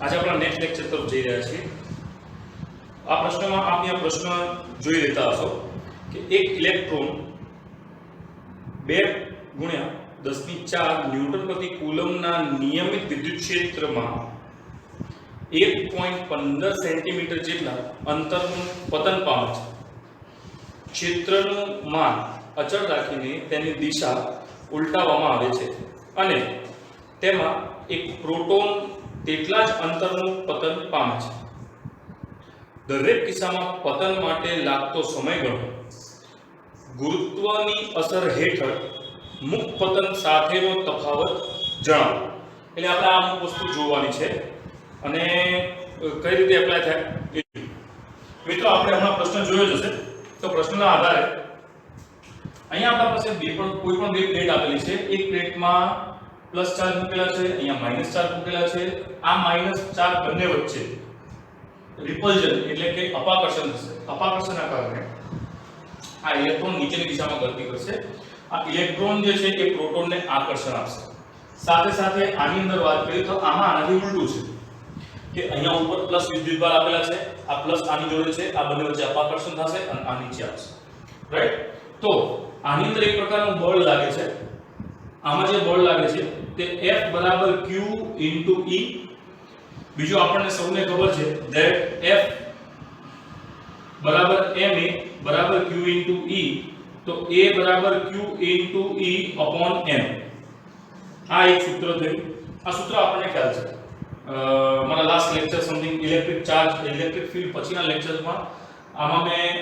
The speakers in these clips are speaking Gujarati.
આજે આપણા નેક્સ્ટ લેક્ચર તરફ જઈ રહ્યા છીએ। આ પ્રશ્નમાં આપ અહીંયા પ્રશ્ન જોઈ લેતા હશો કે એક ઇલેક્ટ્રોન 2 ગુણ્યા 10⁴ ન્યૂટન પ્રતિ કુલમના નિયમિત વિદ્યુત ક્ષેત્રમાં 1.15 સેન્ટીમીટર જેટલા અંતરનું પતન પામે છે। ક્ષેત્રનું માન અચળ રાખીને તેની દિશા ઉલટાવવામાં આવે છે અને તેમાં એક પ્રોટોન તેટલા જ અંતરનું પતન પામે છે। દરેક કિસ્સામાં પતન માટે લાગતો સમય ગણો। ગુરુત્વની અસર હેઠળ મુક્ત પતન સાથેનો તફાવત જણાવો। એટલે આપણે આ અમુક વસ્તુ જોવાની છે અને કઈ રીતે એપ્લાય થાય। મિત્રો આપણે હમણાં પ્રશ્ન જોયો જ હશે તો પ્રશ્નના આધારે અહીંયા આપણા પાસે કોઈ પણ બે પ્લેટ આપેલી છે। એક પ્લેટમાં પ્લસ ચાર્જ મૂકેલા છે, અહીંયા માઈનસ ચાર્જ મૂકેલા છે। આ માઈનસ ચાર્જ બંને વચ્ચે રિપલ્જન એટલે કે અપાકર્ષણ થશે। અપાકર્ષણના કારણે આ ઇલેક્ટ્રોન નીચેની દિશામાં ગતિ કરશે। આ ઇલેક્ટ્રોન જે છે એ પ્રોટોનને આકર્ષણ આપશે। સાથે સાથે આની અંદર વાત કરીએ તો આમાં આનાથી ઉલટું છે કે અહીંયા ઉપર પ્લસ વિદ્યુતભાર આપેલા છે, આ પ્લસ આની જોડે છે, આ બંને વચ્ચે અપાકર્ષણ થશે અને આ નીચે આવશે, રાઈટ। તો આની અંદર એક પ્રકારનું બળ લાગે છે। આમાં જે બળ લાગે છે તે F q * E। બીજું આપણને સૌને ખબર છે that F ma q * E, તો A q * E upon m। આ એક સૂત્ર થયું। આ સૂત્ર આપણને ખ્યાલ છે મારા last lecture something electric charge electric field પછીના લેક્ચર્સમાં આમાં મેં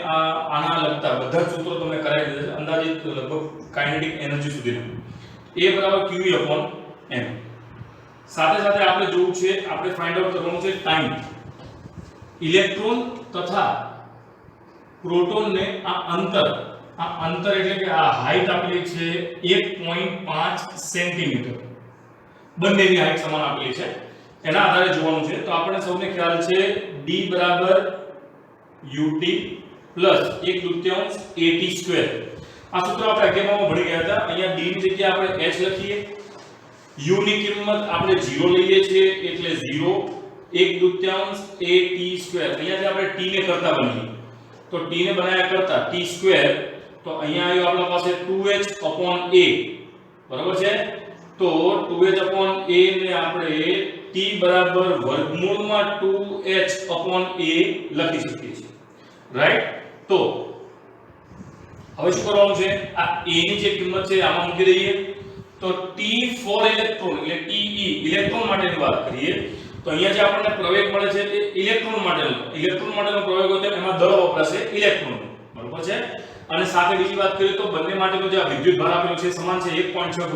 આના લગતા બધા જ સૂત્રો તમને કરાવી દીધા છે અંદાજિત લગભગ કાઇનેટિક એનર્જી સુધીના। A q E upon m। સાથે સાથે આપણે જોવું છે, આપણે ફાઇન્ડ આઉટ કરવાનું છે ટાઈમ। ઇલેક્ટ્રોન તથા પ્રોટોનને આ અંતર એટલે કે આ હાઈટ આપેલી છે 1.5 સેન્ટીમીટર, બંનેની હાઈટ સમાન આપેલી છે। એના આધારે જોવાનું છે તો આપણે સૌને ખ્યાલ છે D ut પ્લસ 1/2 at²। આ સૂત્ર આપણે અગિયારમાં ભણી ગયા હતા। અહીંયા D ની જગ્યાએ આપણે h લખીએ, u ની કિંમત આપણે 0 લઈએ છીએ એટલે 0, 1/2 at²। અહીંયાથી આપણે t ને કરતા બનીએ તો t ને બનાવ્યા કરતા t² તો અહીંયા આવ્યો આપણા પાસે 2h/a, બરાબર છે। તો 2h/a ને આપણે t બરાબર વર્ગમૂળમાં 2h/a લખી શકીએ છીએ, રાઈટ। તો હવે શું કરવાનું છે, આ a ની જે કિંમત છે આમાં મૂકી દઈએ તો t ફોર ઇલેક્ટ્રોન એટલે te ઇલેક્ટ્રોન માટેની વાત કરીએ તો અહીંયા જે આપણને પ્રવેગ મળે છે તે ઇલેક્ટ્રોન માટેનો પ્રવેગ હોય તો એમાં દળ વપરાશે ઇલેક્ટ્રોન, બરાબર છે। અને સાથે બીજી વાત કરીએ તો બંને માટેનો જે વિદ્યુત ભાર આપેલો છે સમાન છે 1.6 × 10⁻⁹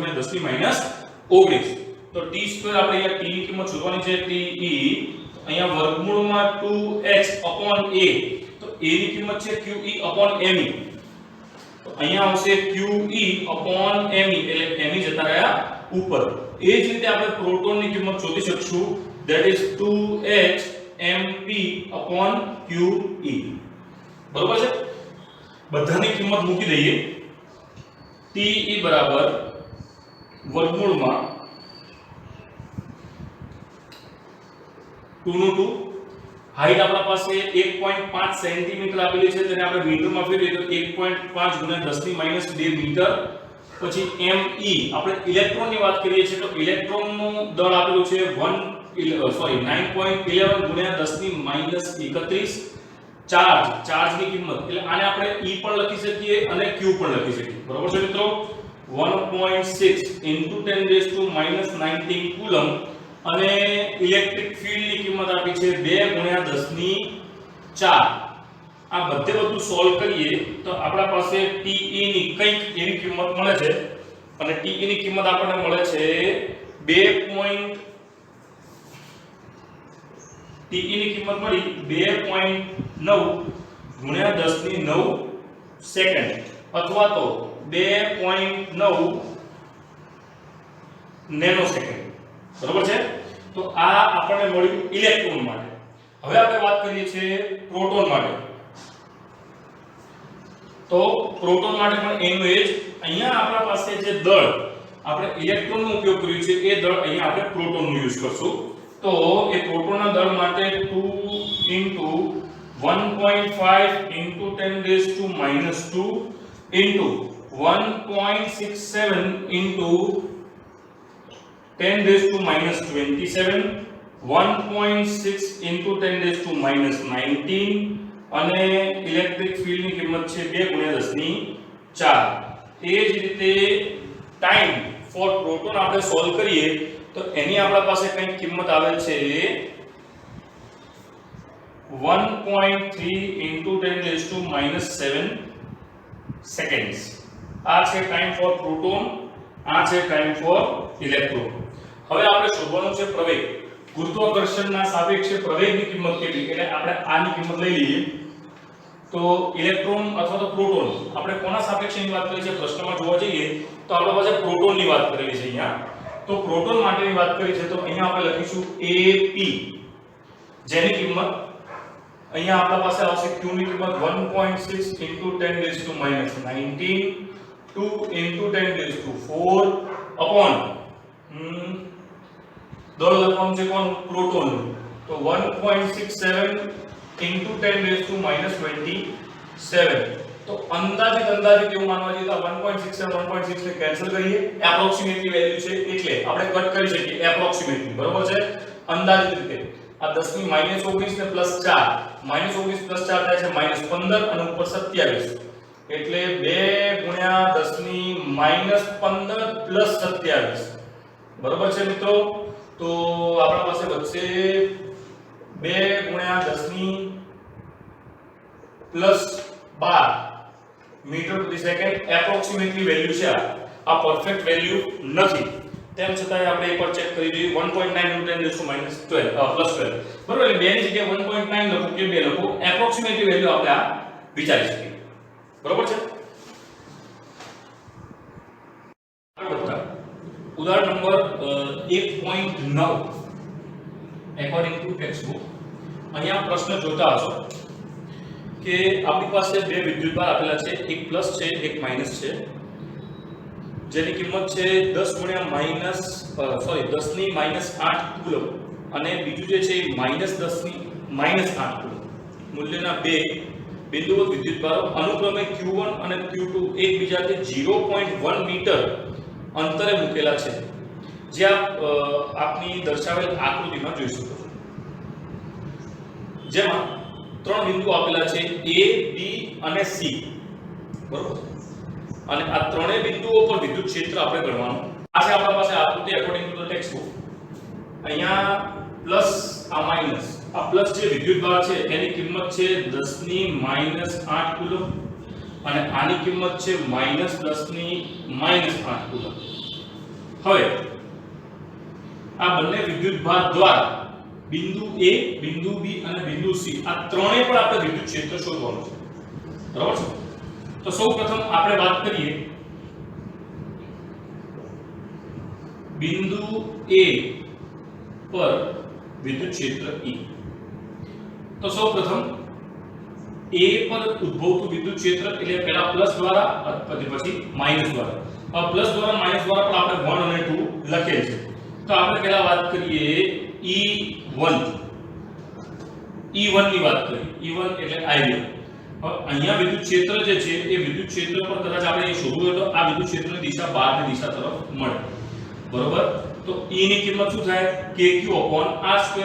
તો t² આપણે અહીંયા t ની કિંમત શોધવાની છે te, અહીંયા વર્ગમૂળમાં 2h/a તો a ની કિંમત છે qE/me તો અહીંયા આવશે qE/me એટલે me જતા રહ્યા ઉપર। એ જ રીતે આપણે પ્રોટોનની કિંમત શોધી શકશું that is 2hmp/qE, બરોબર છે। બધાની કિંમત મૂકી દઈએ te બરાબર વર્ગમૂળમાં 2 નું 2, હાઈટ આપણા પાસે 1.5 સેન્ટીમીટર આપેલી છે તેને આપણે મીટરમાં ફેરવીએ તો 1.5 × 10⁻² મીટર। પછી me આપણે ઇલેક્ટ્રોનની વાત કરીએ છીએ તો ઇલેક્ટ્રોનનું દળ આપેલું છે 9.11 × 10⁻31। ચાર્જની કિંમત એટલે આને આપણે E પણ લખી શકીએ અને Q પણ લખી શકીએ, બરાબર છે મિત્રો। 1.6 × 10⁻19 કુલમ અને ઇલેક્ટ્રિક ફીલ્ડની કિંમત આપી છે 2 × 10⁴। આ બધે બધું સોલ્વ કરીએ તો આપણા પાસે te ની કંઈક એવી કિંમત મળે છે અને te ની કિંમત આપણને મળે છે 2. te ની કિંમત મળી 2.9 × 10⁹ સેકન્ડ અથવા તો 2.9 નેનોસેકન્ડ, બરાબર છે। તો આ આપણને મળ્યું ઇલેક્ટ્રોન માટે। હવે આપણે વાત કરીએ છીએ પ્રોટોન માટે। તો પ્રોટોન માટે પણ એનું એ જ અહીંયા આપણા પાસે જે દળ આપણે ઇલેક્ટ્રોનનો ઉપયોગ કર્યો છે એ દળ અહીંયા આપણે પ્રોટોનનો યુઝ કરશું। તો એ પ્રોટોનના દળ માટે 2 into 1.5 into 10 raised to minus 2 into 1.67 into 10 raised to minus 27, 1.6 into 10 raised to minus 19 અને ઇલેક્ટ્રિક ફિલ્ડની કિંમત છે 2 × 10⁴. એ જ રીતે ટાઈમ ફોર પ્રોટોન આપણે સોલ્વ કરીએ તો એની આપણા પાસે કંઈક કિંમત આવે છે 1.3 into 10 raised to minus 7 seconds. આ છે ટાઈમ ફોર પ્રોટોન, આ છે ટાઈમ ફોર ઇલેક્ટ્રોન. હવે આપણે શોધવાનું છે પ્રવેગ. ગુરુત્વાકર્ષણના સાપેક્ષે પ્રવેગની કિંમત કેટલી, એટલે આપણે આની કિંમત લઈ લઈએ. તો ઇલેક્ટ્રોન અથવા તો પ્રોટોન આપણે કોના સાપેક્ષેની વાત કરી છે પ્રશ્નમાં જોવા જઈએ તો આપણા પાસે પ્રોટોનની વાત કરેલી છે અહીંયા. તો પ્રોટોન માટેની વાત કરી છે તો અહીંયા આપણે લખીશું AP, જેની કિંમત અહીંયા આપણા પાસે આવશે Q ની કિંમત 1.6 into 10 raised to minus 19, 2 into 10 raised to 4 upon દળ લખવાનું છે કોણ પ્રોટોન. તો 1.67 into 10 raised to minus 27. તો અંદાજિત એવું માનવા જઈએ તો 1.67 1.6 ને કેન્સલ કરીએ, એપ્રોક્સિમેટલી વેલ્યુ છે એટલે આપણે કટ કરી શકીએ એપ્રોક્સિમેટલી, બરોબર છે. અંદાજિત રીતે આ 10 ની -19 ને +4, -19 + 4 થાય છે -15 અને ઉપર 27, એટલે 2 × 10 ની -15 + 27, બરોબર છે મિત્રો. તો આપણા પાસે બચશે 2 × 10 ની +12 મીટર પ્રતિ સેકન્ડ. એપ્રોક્સિમેટલી વેલ્યુ છે, આ પરફેક્ટ વેલ્યુ નથી. તેમ છતાં આપણે એકવાર ચેક કરી જોઈએ. 1.9 into 10 raised to minus 12 +12, બરોબર. એટલે 2 ની જગ્યાએ 1.9 લખો કે 2 લખો, એપ્રોક્સિમેટલી વેલ્યુ આપણે આ વિચારી શકીએ, બરોબર છે. ઉદાહરણ number 1.9 according to text book. અહીંયા પ્રશ્ન જોતા હશો કે આપણી પાસે બે વિદ્યુતભાર આપેલા છે, એક પ્લસ છે એક માઈનસ છે, જેની કિંમત છે 10 × -10 ની -8 કુલમ અને બીજું જે છે 10 ની -8 કુલમ. મૂલ્યના બે બિંદુવત વિદ્યુતભારો અનુક્રમે Q1 અને Q2 એકબીજાથી 0.1 મીટર અંતરે મૂકેલા છે, જે આપની દર્શાવેલ આકૃતિમાં જોઈ શકો છો. જેમાં ત્રણ બિંદુઓ આપેલા છે A, B અને C, બરોબર. અને આ ત્રણેય બિંદુઓ પર વિદ્યુત ક્ષેત્ર આપણે ગણવાનું. આ છે આપણા પાસે આકૃતિ according to the text book. અહીંયા પ્લસ આ માઈનસ, આ પ્લસ જે વિદ્યુતભાર છે એની કિંમત છે 10 ની -8 કુલમ અને આની કિંમત છે -10 ની -8 કુલમ. હવે આ બંને વિદ્યુતભાર દ્વારા બિંદુ A, બિંદુ B અને બિંદુ C આ ત્રણેય પર આપણે વિદ્યુત ક્ષેત્ર શોધવાનું છે, બરાબર છે. તો સૌપ્રથમ આપણે વાત કરીએ બિંદુ A પર વિદ્યુત ક્ષેત્ર E. તો સૌપ્રથમ A પર ઉદ્ભવતું વિદ્યુત ક્ષેત્ર એટલે પહેલા પ્લસ દ્વારા પછી માઈનસ દ્વારા. પ્લસ દ્વારા માઈનસ દ્વારા પણ આપણે 1 અને 2 લખેલ છે. તો આપણે પહેલા વાત કરીએ E1 ની વાત કરીએ. E1 એટલે I1. હવે અહીંયા વિદ્યુત ક્ષેત્ર જે છે એ વિદ્યુત ક્ષેત્ર પર કદાચ આપણે શોધવું હોય તો આ વિદ્યુત ક્ષેત્રની દિશા બહારની દિશા તરફ મળે, બરોબર. તો E ની કિંમત શું થાય? KQ/R²,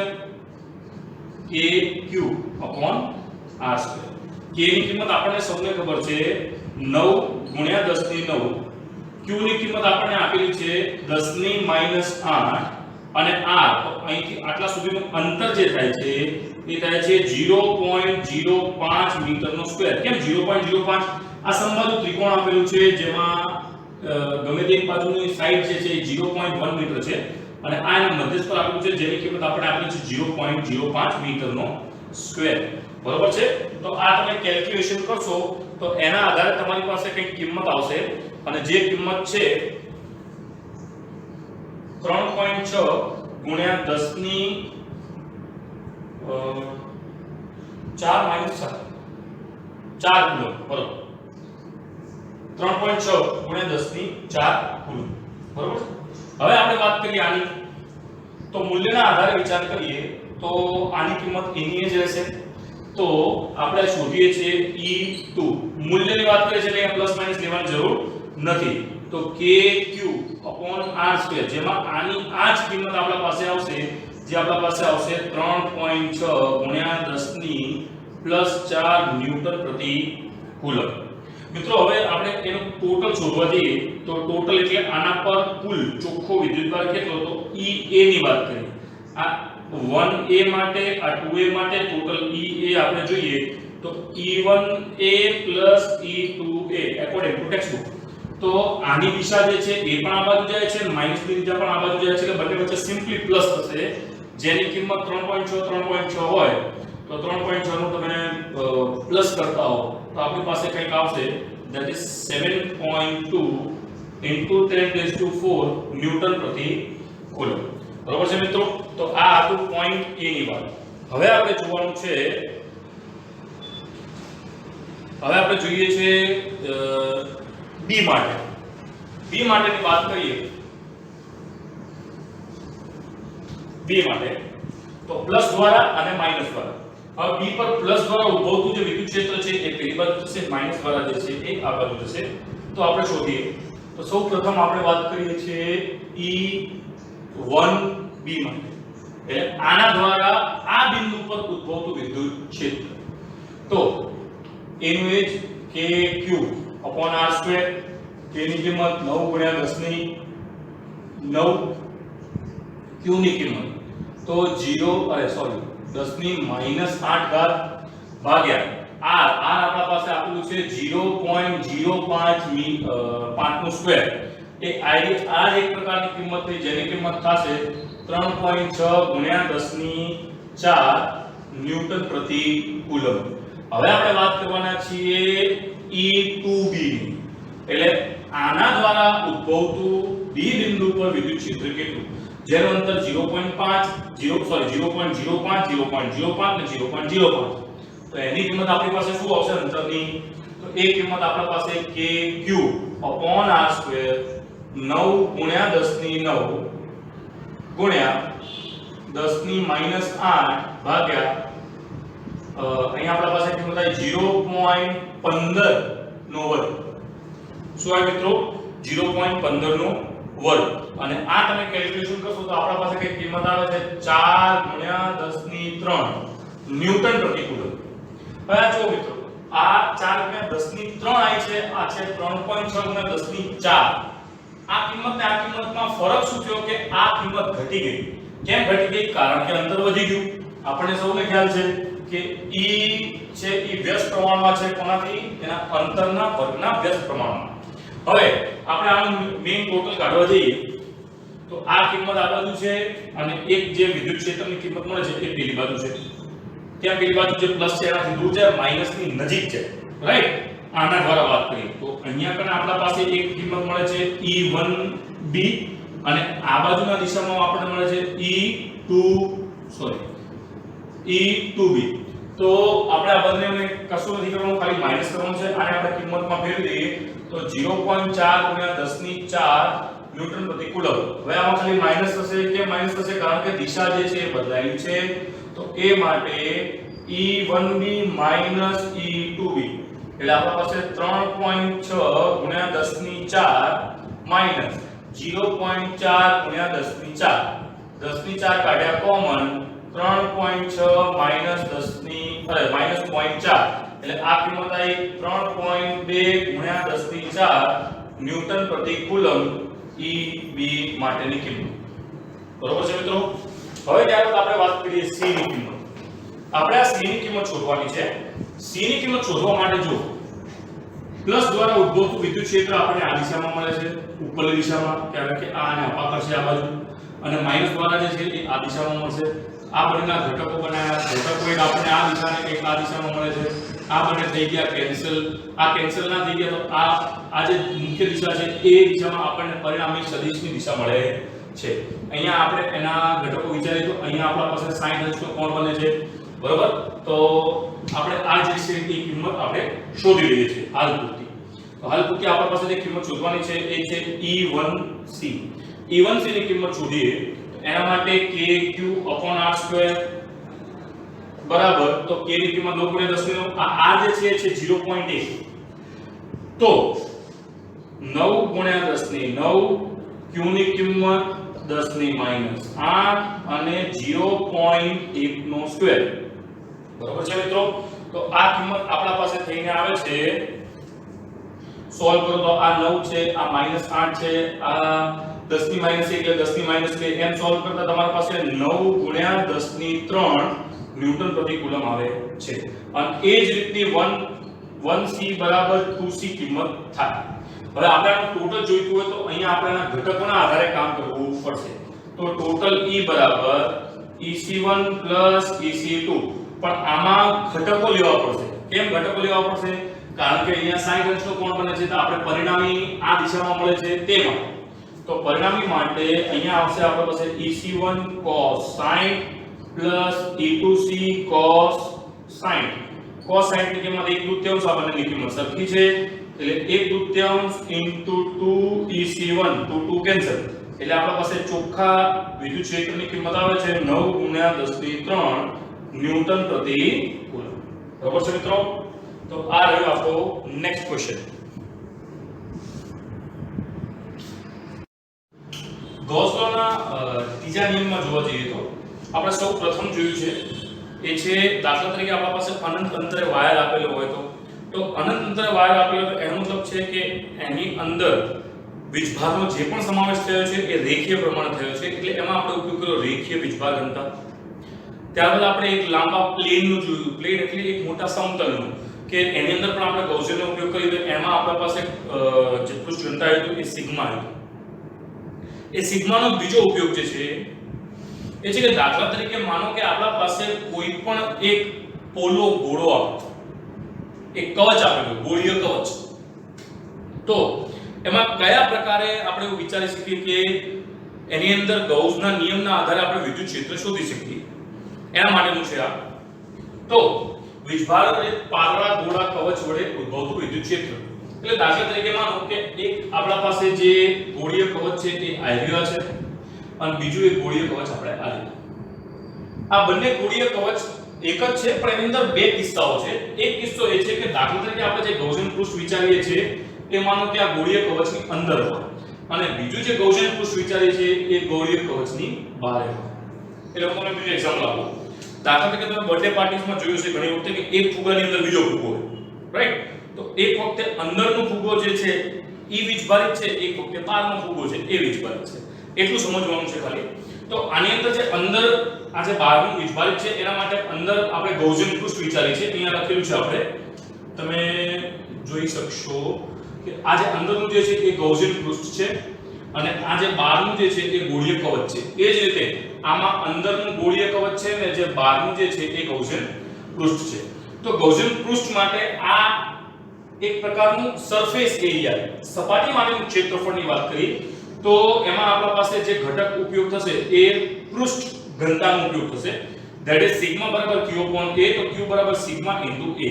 KQ/R². K ની કિંમત આપણને સૌને ખબર છે 9 × 10 ની 9. Q ની કિંમત આપણને આપેલી છે 10 ની -8 અને R તો અહીંથી આટલા સુધીનું અંતર જે થાય છે એ થાય છે 0.05 મીટરનો સ્ક્વેર. કેમ 0.05? આ સમબાજુ ત્રિકોણ આપેલું છે જેમાં ગમે તે એક બાજુની સાઈડ જે છે એ 0.1 મીટર છે અને આ મધ્યસ્થ પર આપેલું છે જેની કિંમત આપણે આપેલી છે 0.05 મીટરનો સ્ક્વેર, બરોબર છે. તો આ તમે કેલ્ક્યુલેશન કરશો તો એના આધારે તમારી પાસે કંઈક કિંમત આવશે અને જે કિંમત છે 3.6 × 10 ની 4 - 4 કુલમ, બરોબર. 3.6 × 10 ની 4 કુલમ, બરોબર. હવે આપણે વાત કરીએ આની. તો મૂલ્યના આધારે વિચાર કરીએ તો આની કિંમત એની જ રહેશે. તો આપણે શોધીએ છીએ E2 મૂલ્યની વાત કરીએ છીએ એટલે પ્લસ માઈનસ લેવાની જરૂર નથી. તો KQ R2 જેમાં આની આ જ કિંમત આપણા પાસે આવશે, જે આપણા પાસે આવશે 3.6 ગુણ્યા 10 ની પ્લસ 4 ન્યૂટન પ્રતિ કુલમ. મિત્રો હવે આપણે એનું ટોટલ શોધવા જઈએ તો ટોટલ એટલે આના પર કુલ ચોખ્ખો વિદ્યુતભાર કેટલો, તો EA ની વાત કરીએ. આ 1A માટે આ 2A માટે ટોટલ EA આપણે જોઈએ તો E1A E2A according to textbook. તો આની દિશા જે છે એ પણ આ બાજુ જાય છે, માઈનસ ની દિશા પણ આ બાજુ જાય છે, એટલે બંને વચ્ચે સિમ્પલી પ્લસ થશે. જેની કિંમત 3.6 હોય તો 3.6 નું તમે પ્લસ કરતા હો તો આપણી પાસે કંઈક આવશે that is 7.2 into 10⁴ ન્યૂટન પ્રતિ કુલમ. બરોબર છે મિત્રો? તો આ હતું પોઈન્ટ A ની વાત. હવે આપણે જોવાનું છે, હવે આપણે જોઈએ છે B માટે. B માટેની વાત કરીએ B માટે તો પ્લસ દ્વારા અને માઈનસ દ્વારા. હવે B પર પ્લસ દ્વારા ઉદ્ભવતું જે વિદ્યુત ક્ષેત્ર છે એ પેલી બાજુ જશે, માઈનસ દ્વારા જે છે એ આ બાજુ જશે. તો આપણે શોધીએ તો સૌપ્રથમ આપણે વાત કરીએ છીએ E1B માટે. એટલે આના દ્વારા આ બિંદુ પર ઉદ્ભવતું વિદ્યુત ક્ષેત્ર. તો એનું એ જ KQ R2 K ની કિંમત 9 ગુણ્યા 10 ની 9 Q ની કિંમત તો 10 ની -8 ઘાત ભાગ્યા R આપણા પાસે આપેલું છે 0.05 નું સ્ક્વેર. એ આ એક પ્રકારની કિંમત થઈ જેની કિંમત થશે 3.6 ગુણ્યા 10 ની 4 ન્યૂટન પ્રતિ કુલમ. હવે આપણે વાત કરવાના છીએ E2B ની. એટલે આના દ્વારા ઉદ્ભવતું B બિંદુ પર વિદ્યુત ક્ષેત્ર કેટલું, જેનું અંતર 0.05 અને 0.05. તો એની કિંમત આપણી પાસે શું આવશે અંતરની, તો એ કિંમત આપણા પાસે KQ R2 9 ગુણ્યા 10 ની 9 ગુણ્યા 10 ની -8 ભાગ્યા અહીંયા આપણા પાસે કિંમત આવી 0.15 નો વર્ગ. શું આવે મિત્રો? 0.15 નો વર્ગ. અને આ તમે કેલ્ક્યુલેશન કરશો તો આપણા પાસે કઈ કિંમત આવે છે 4 ગુણ્યા 10 ની 3 ન્યૂટન પ્રતિ કુલમ. હવે આ જો મિત્રો આ 4 ગુણ્યા 10 ની 3 આવી છે, આ છે 3.6 ગુણ્યા 10 ની 4. આ કિંમત ને આ કિંમતમાં ફરક શું થયો કે આ કિંમત ઘટી ગઈ. કેમ ઘટી ગઈ? કારણ કે અંતર વધી ગયું. આપણને સૌને ખ્યાલ છે કે E છે એ વ્યસ્ત પ્રમાણમાં છે, કોનાથી? એના અંતરના વર્ગના વ્યસ્ત પ્રમાણમાં. હવે આપણે આનું મેઈન ટોટલ કાઢવા જઈએ તો આ કિંમત આ બાજુ છે અને એક જે વિદ્યુત ક્ષેત્રની કિંમત મળે છે એ પેલી બાજુ છે. ત્યાં પેલી બાજુ જે પ્લસ છે એનાથી દૂર છે, માઈનસ ની નજીક છે, રાઈટ? આના દ્વારા વાત કરીએ તો અહીંયા કને આપણા પાસે એક કિંમત મળે છે E1B અને આ બાજુના દિશામાં આપણને મળે છે E2B. તો આપણે આ બંનેને કશું નથી કરવાનું, ખાલી માઈનસ કરવાનું છે. આને આપણે કિંમતમાં ફેરવી દઈએ તો 0.4 ગુણ્યા 10 ની 4 ન્યૂટન પ્રતિ કુલમ. હવે આમાં ખાલી માઈનસ થશે. કેમ માઈનસ થશે? કારણ કે દિશા જે છે એ બદલાયેલી છે. તો એ માટે E1B E2B એટલે આપણા પાસે 3.6 ગુણ્યા 10 ની 4 માઈનસ 0.4 ગુણ્યા 10 ની 4. 10 ની 4 કાઢ્યા કોમન 3.6 માઈનસ 10 ની માઈનસ 0.4 એટલે આ કિંમત આવી 3.2 ગુણ્યા 10 ની 4 ન્યૂટન પ્રતિ કુલમ EB માટેની કિંમત. બરોબર છે મિત્રો? હવે ત્યારબાદ આપણે વાત કરીએ C ની કિંમત. આપણે આ C ની કિંમત શોધવાની છે. C ની કિંમત શોધવા માટે જો પ્લસ દ્વારા ઉદ્ભવતું વિદ્યુત ક્ષેત્ર આપણને આ દિશામાં મળે છે, ઉપરની દિશામાં, કારણ કે આ અને અપાકર છે આ બાજુ, અને માઈનસ દ્વારા જે છે એ આ દિશામાં મળશે. આ બંનેના ઘટકો બનાવ્યા, ઘટકો એક આપણને આ દિશાને એક આ દિશામાં મળે છે. આ બંને થઈ ગયા કેન્સલ. આ કેન્સલ ના થઈ ગયા તો આ જે મુખ્ય દિશા છે એ દિશામાં આપણને પરિણામી સદિશની દિશા મળે છે. અહીંયા આપણે એના ઘટકો વિચારીએ તો અહીંયા આપણા પાસે 60 અંશનો કોણ બને છે, બરોબર? તો આપણે આ જે છે એ કિંમત આપણે શોધી લઈએ છીએ હાલ પૂરતી. તો હાલ પૂરતી આપણા પાસે જે કિંમત શોધવાની છે એ છે E1C. E1C ની કિંમત શોધીએ તો એના માટે kq/r² બરાબર તો k ની કિંમત 9 * 10 ની આ જે છે 0.1 તો 9 * 10 ની 9 q ની કિંમત 10 ની -8 અને 0.1 નો સ્ક્વેર બરાબર છે મિત્રો તો આ કિંમત આપણા પાસે થઈને આવે છે સોલ્વ કરો તો આ 9 છે આ -8 છે આ 10 ની -1 એટલે 10 ની -2 એમ સોલ્વ કરતા તમારી પાસે 9 * 10 ની 3 ન્યૂટન પ્રતિ કુલમ આવે છે અને એ જ રીતની 1c = 2c કિંમત થાય હવે આપણે આનું ટોટલ જોઈતું હોય તો અહીંયા આપણે આના ઘટકોના આધારે કામ કરવું પડશે તો ટોટલ E = EC1 + EC2 પણ આમાં ઘટકો લેવા પડશે કેમ ઘટકો લેવા પડશે કારણ કે અહીંયા 60 અંશનો કોણ બને છે તો આપણે પરિણામી આ દિશામાં મળે છે તેમાં તો પરિણામી માટે અહીંયા આવશે આપણી પાસે EC1 cos 60 plus E2c cos 60 cos 60 ની કિંમત 1/3 આપણને કિંમત સરખી છે એટલે 1/3 2 EC1 2 કેન્સલ એટલે આપણા પાસે ચોખ્ખા વિદ્યુત ક્ષેત્રની કિંમત આવે છે 9 * 10 ની 3 ન્યૂટન પ્રતિ કુલમ બરાબર છે મિત્રો તો આ રહ્યો આપણો નેક્સ્ટ ક્વેશ્ચન ગૌસ લૉના ત્રીજા નિયમમાં જોવા જઈએ તો આપણે સૌ પ્રથમ જોયું છે એ છે દાખલા તરીકે આપણા પાસે અનંત અંતરે વાયર આપેલો હોય તો અનંત અંતરે વાયર આપેલો તો એનો મતલબ છે કે એની અંદર વીજભારનો જે પણ સમાવેશ થયો છે એ રેખીય પ્રમાણે થયો છે એટલે એમાં આપણે ઉપયોગ કર્યો રેખીય વીજભાર ઘનતા ત્યારબાદ આપણે એક લાંબા પ્લેનનું જોયું પ્લેન એટલે એક મોટા સમતલનું કે એની અંદર પણ આપણે ગૌસિયનનો ઉપયોગ કર્યો તો એમાં આપણા પાસે જે પૃષ્ઠ ઘનતા હતું એ સિગ્મા હતું એ સિગ્માનો બીજો ઉપયોગ જે છે એ છે કે દાખલા તરીકે માનો કે આપણા પાસે કોઈ પણ એક પોલો ગોળો આપો એક કવચ આપેલું ગોળીય કવચ તો એમાં કયા પ્રકારે આપણે એવું વિચારી શકીએ કે એની અંદર ગૌસના નિયમના આધારે આપણે વિદ્યુત ક્ષેત્ર શોધી શકીએ એના માટેનું છે આ તો વીજભાર એ પાતળા ગોળા કવચ વડે ઉદ્ભવતું વિદ્યુત ક્ષેત્ર એટલે દાખલા તરીકે માનો કે એક આપણા પાસે જે ગોળીય કવચ છે તે આયર્યા છે અને બીજું એક ગોળીય કવચ આપણે આ બંને ગોળીય કવચ એક જ છે પણ એની અંદર બે કિસ્સાઓ છે એક કિસ્સો એ છે કે દાખલા તરીકે આપણે જે ગૌસિયન પૃષ્ઠ વિચારીએ છીએ એ માનો કે આ ગોળીય કવચની અંદર હોય અને બીજું જે ગૌસિયન પૃષ્ઠ વિચારીએ છીએ એ ગોળીય કવચની બહાર હોય એટલે હું તમને બીજું એક્ઝામ્પલ આપું દાખલા તરીકે તમે બર્થડે પાર્ટીઝમાં જોયું છે ઘણી વખતે કે એક ફુગ્ગાની અંદર બીજો ફુગ્ગો હોય રાઈટ તો એક વખતે અંદરનો ફુગ્ગો જે છે એ વીજભારિત છે એક વખતે બહારનો ફુગ્ગો છે એ વીજભારિત છે એટલું સમજવાનું છે ખાલી તો આની અંદર જે અંદર આ જે બહારનું વીજભારિત છે એના માટે અંદર આપણે ગૌસિયન પૃષ્ઠ વિચારી છે અહીંયા લખેલું છે આપણે તમે જોઈ શકશો કે આ જે અંદરનું જે છે એ ગૌસિયન પૃષ્ઠ છે અને આ જે બહારનું જે છે એ ગોળીય કવચ છે એ જ રીતે આમાં અંદરનું ગોળીય કવચ છે ને જે બહારનું જે છે એ ગૌસિયન પૃષ્ઠ છે તો ગૌસિયન પૃષ્ઠ માટે આ એક પ્રકારનું સરફેસ એરિયા સપાટી માટેનું ક્ષેત્રફળની વાત કરી તો એમાં આપણા પાસે જે ઘટક ઉપયોગ થશે એ પૃષ્ઠ ઘનતાનો ઉપયોગ થશે ધેટ ઇઝ સિગ્મા q/a તો q = સિગ્મા * a હવે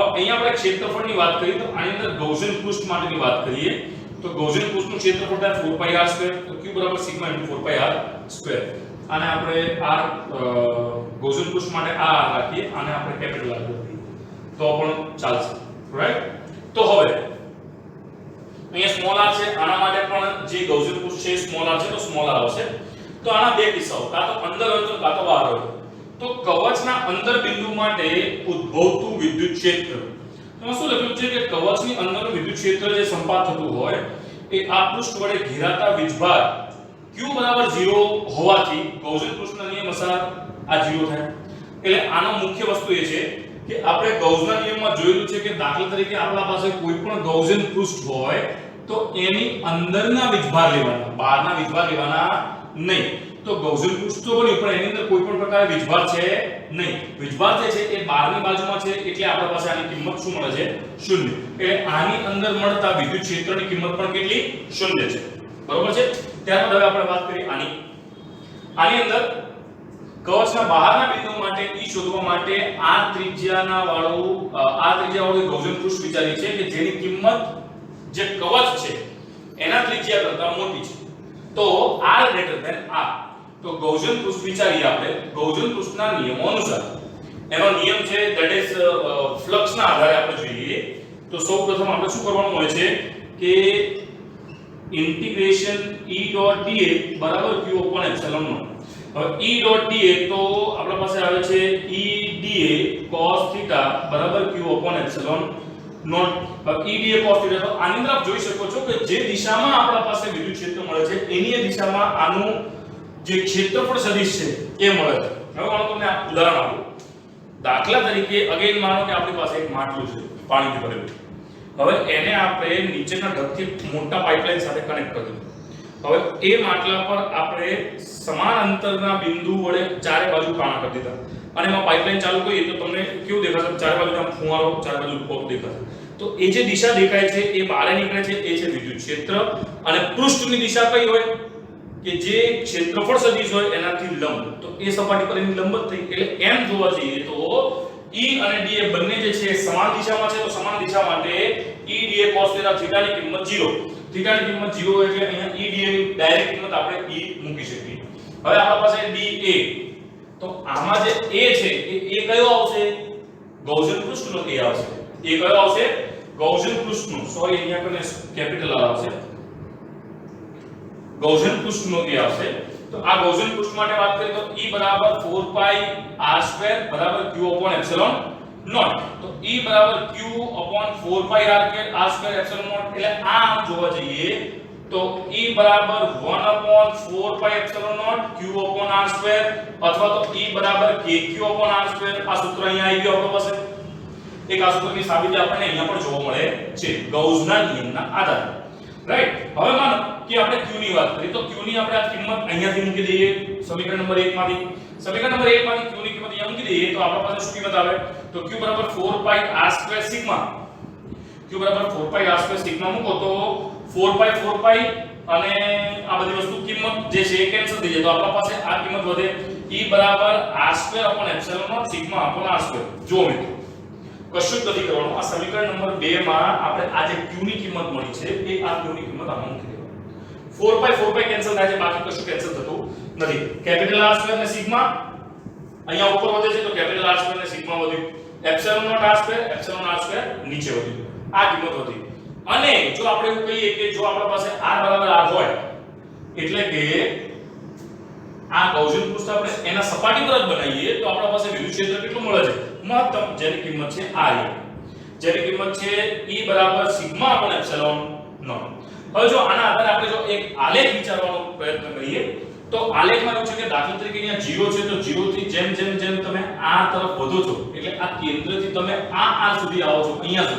અહીંયા આપણે ક્ષેત્રફળની વાત કરીએ તો આની અંદર ગૌસિયન પૃષ્ઠ માટેની વાત કરીએ તો ગૌસિયન પૃષ્ઠનું ક્ષેત્રફળ થાય 4πr² તો q = સિગ્મા * 4πr². આને આપણે r ગૌસિયન પૃષ્ઠ માટે આ રાખીએ આને આપણે કેપિટલ R રાખીએ તો પણ ચાલશે રાઈટ તો હવે અહીંયા સ્મોલ r છે આના માટે પણ જે ગૌસિયન પૃષ્ઠ છે સ્મોલ r છે તો સ્મોલ r આવશે તો આના બે કિસ્સાઓ કાં તો અંદર હોય તો કાં તો બહાર હોય તો કવચના અંદર બિંદુ માટે ઉદ્ભવતું વિદ્યુત ક્ષેત્ર તો શું લખ્યું છે કે કવચની અંદરનું વિદ્યુત ક્ષેત્ર જે સંપાત થતું હોય એ આ પૃષ્ઠ વડે ઘેરાતા વીજભાર q = 0 હોવાથી ગૌસિયન પૃષ્ઠના નિયમ અનુસાર આ 0 થાય એટલે આનો મુખ્ય વસ્તુ એ છે કે આપણે ગૌસના નિયમમાં જોયેલું છે કે દાખલા તરીકે આપણા પાસે કોઈ પણ ગૌસિયન પૃષ્ઠ હોય તો એની અંદરના વીજભાર લેવાના બહારના વીજભાર લેવાના નહીં તો ગૌસિયન પૃષ્ઠ તો બન્યું પણ એની અંદર કોઈ પણ પ્રકારે વીજભાર છે નહીં વીજભાર જે છે એ બહારની બાજુમાં છે એટલે આપણા પાસે આની કિંમત શું મળે છે 0 એટલે આની અંદર મળતા વિદ્યુત ક્ષેત્રની કિંમત પણ કેટલી 0 છે બરોબર છે ત્યારબાદ હવે આપણે વાત કરીએ આની અંદર કવચના બહારના બિંદુ માટે E શોધવા માટે r ત્રિજ્યાના વાળું ગૌસિયન પૃષ્ઠ વિચારીએ છે કે જેની કિંમત જે કવચ છે એના ત્રિજ્યા કરતા મોટી છે તો r > r તો તો ગૌસિયન પૃષ્ઠ વિચારીએ આપણે ગૌસિયન પૃષ્ઠના નિયમો અનુસાર એનો નિયમ છે ધેટ ઇઝ ફ્લક્સના આધારે આપણે જોઈએ તો સૌપ્રથમ આપણે શું કરવાનું હોય છે કે ઇન્ટિગ્રેશન E ડોટ dA બરાબર q upon એપ્સિલોન નોટ. હવે E ડોટ dA તો આપણા પાસે આવે છે E dA cos θ બરાબર q upon એપ્સિલોન નોટ. હવે E dA cos θ તો આની અંદર આપ જોઈ શકો છો કે જે દિશામાં આપણા પાસે વિદ્યુત ક્ષેત્ર મળે છે એની એ દિશામાં આનું જે ક્ષેત્રફળ સદિશ છે એ મળે છે. હવે હું તમને આ ઉદાહરણ આપું. દાખલા તરીકે અગેન માનો કે આપણી પાસે એક માટલું છે પાણીથી ભરેલું. હવે એને આપણે નીચેના ઢગથી મોટા પાઇપલાઇન સાથે કનેક્ટ કરી દીધું. હવે એ માટલા પર આપણે સમાન અંતરના બિંદુ વડે ચારે બાજુ કાણા કરી દીધા અને એમાં પાઇપલાઇન ચાલુ કરીએ તો તમને કેવું દેખાશે? ચારે બાજુ આમ ફુવારો, ચારે બાજુ પોપ દેખાશે. તો એ જે દિશા દેખાય છે એ બહાર નીકળે છે એ છે વિદ્યુત ક્ષેત્ર અને પૃષ્ઠની દિશા કઈ હોય કે જે ક્ષેત્રફળ સદિશ હોય એનાથી લંબ. તો એ સપાટી પર એની લંબ જ થઈ. એટલે એમ જોવા જઈએ તો E અને dA બંને જે છે સમાન દિશામાં છે તો સમાન દિશા માટે E dA cos θ ની કિંમત 0. થીટા ની કિંમત 0 એટલે અહીંયા E dA ની ડાયરેક્ટ કિંમત આપણે E મૂકી શકીએ. હવે આપણા પાસે dA તો આમાં જે A છે એ કયો આવશે? ગૌસિયન પૃષ્ઠનો A આવશે. એ કયો આવશે? ગૌસિયન પૃષ્ઠનો. સોરી અહીંયા કને કેપિટલ R આવશે. ગૌસિયન પૃષ્ઠનો A આવશે. તો આ ગૌસિયન પૃષ્ઠ માટે વાત કરીએ તો E બરાબર 4 pi r2 બરાબર q upon એપ્સિલોન નોટ. તો E બરાબર q upon 4 pi r2 epsilon naught. એટલે આ જોવા જઈએ તો E બરાબર 1 upon 4 pi epsilon naught q upon r2 અથવા તો E બરાબર kq upon r2. આ સૂત્ર અહીંયા આવી ગયું આપણા પાસે. એક આ સૂત્રની સાબિતી આપણને અહીંયા પણ જોવા મળે છે ગૌસના નિયમના આધારે. રાઈટ. હવે માનો કે આપણે q ની વાત કરીએ તો q ની આપણે આ કિંમત અહીંયાથી મૂકી દઈએ સમીકરણ નંબર 1 માંથી. સમીકરણ નંબર 1 માંથી q ની કિંમત અહીંયા મૂકી દઈએ તો આપણા પાસે શું કિંમત આવે? તો q બરાબર 4 pi r2 સિગ્મા. q બરાબર 4 pi r2 સિગ્મા મૂકો તો 4 pi અને આ બધી વસ્તુ કિંમત જે છે એ કેન્સલ થઈ જાય તો આપણા પાસે આ કિંમત વધે E બરાબર r2 upon epsilon naught sigma upon r2. જો મિત્રો કશું જ નથી કરવાનું. આ સમીકરણ નંબર 2 માં આપણે આ જે q ની કિંમત મળી છે એ આ q ની કિંમત આમાં મૂકી દેવાની. 4 pi કેન્સલ થાય છે બાકી કશું કેન્સલ થતું નથી. કેપિટલ R2 ને સિગ્મા અહીંયા ઉપર વધે છે તો કેપિટલ R2 ને સિગ્મા વધ્યું. એપ્સિલોન નોટ R2 નીચે વધ્યું. આ કિંમત વધી. અને જો આપણે એવું કહીએ કે જો આપણા પાસે r બરાબર r હોય એટલે કે આ ગૌસિયન પૃષ્ઠ આપણે એના સપાટી પર જ બનાવીએ તો આપણા પાસે વિદ્યુત ક્ષેત્ર કેટલું મળે છે? મહત્તમ, જેની કિંમત છે r, જેની કિંમત છે E બરાબર સિગ્મા upon એપ્સિલોન નોટ. હવે જો આના આધારે આપણે જો એક આલેખ વિચારવાનો પ્રયત્ન કરીએ તો આલેખમાં એવું છે કે દાખલા તરીકે અહીંયા 0 છે તો 0 થી જેમ તમે r તરફ વધો છો એટલે આ કેન્દ્રથી તમે આ r સુધી આવો છો અહીંયા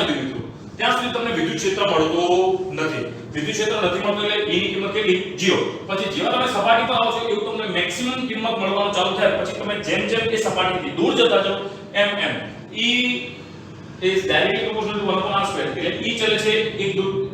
સુધી મિત્રો ત્યાં સુધી તમને વિદ્યુત ક્ષેત્ર મળતું નથી. વિદ્યુત ક્ષેત્ર નથી મળતું એટલે E ની કિંમત કેટલી? 0. પછી જેવા તમે સપાટી પર આવો છો એવું તમને મેક્સિમમ કિંમત મળવાનું ચાલુ થાય. પછી તમે જેમ એ સપાટીથી દૂર જતા જાઓ એમ E is directly proportional to 1 upon r2. એટલે E ચલે છે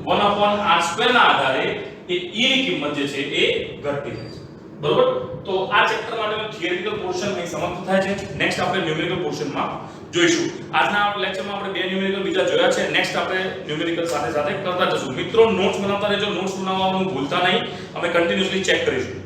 1 upon r2 ના આધારે એ E ની કિંમત જે છે એ ઘટતી જાય છે. બરોબર? તો આ ચેપ્ટર માટેનો થિયરિટિકલ પોર્શન અહીં સમાપ્ત થાય છે. નેક્સ્ટ આપણે ન્યુમેરિકલ પોર્શનમાં જોઈશું. આજના લેક્ચરમાં આપણે બે ન્યુમેરિકલ બીજા જોયા છે. નેક્સ્ટ આપણે ન્યુમેરિકલ સાથે કરતા જશું. મિત્રો નોટ્સ બનાવતા રહેજો. નોટ્સ બનાવવાનું ભૂલતા નહીં. અમે કન્ટિન્યુઅસલી ચેક કરીશું.